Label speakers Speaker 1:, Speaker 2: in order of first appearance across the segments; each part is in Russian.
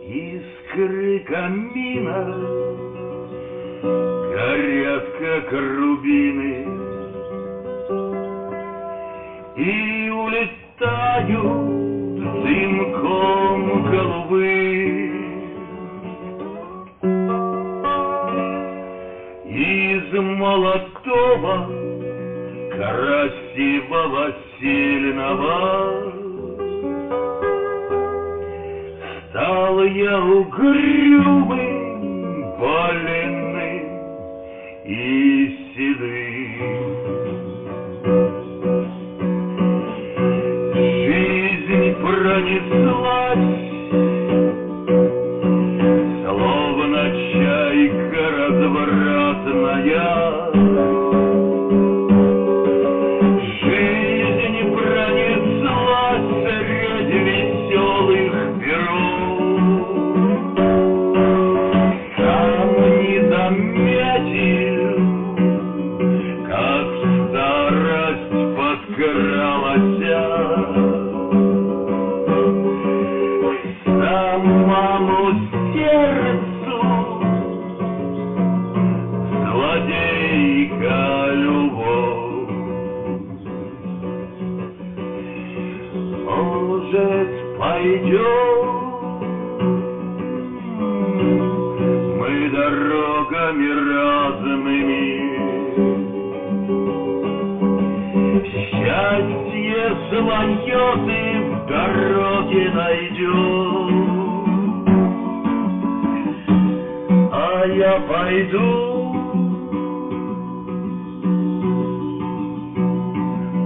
Speaker 1: Искры камина горят, как рубины, и улетают дымком голубым. Из молодого, красивого, сильного стал я угрюмым, больным и седым. Жизнь пронеслась, словно чайка развратная. Жизнь пронеслась среди веселых перов. Сам не заметил, как старость подкралась к самому сердцу. Злодейка любовь. Может, пойдем мы дорогами разными, счастье свое ты в дороге найдешь, а я пойду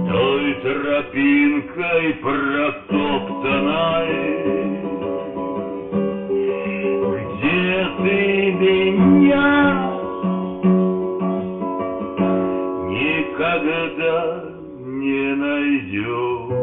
Speaker 1: той тропинкой протоптанной, где ты меня никогда не найдешь.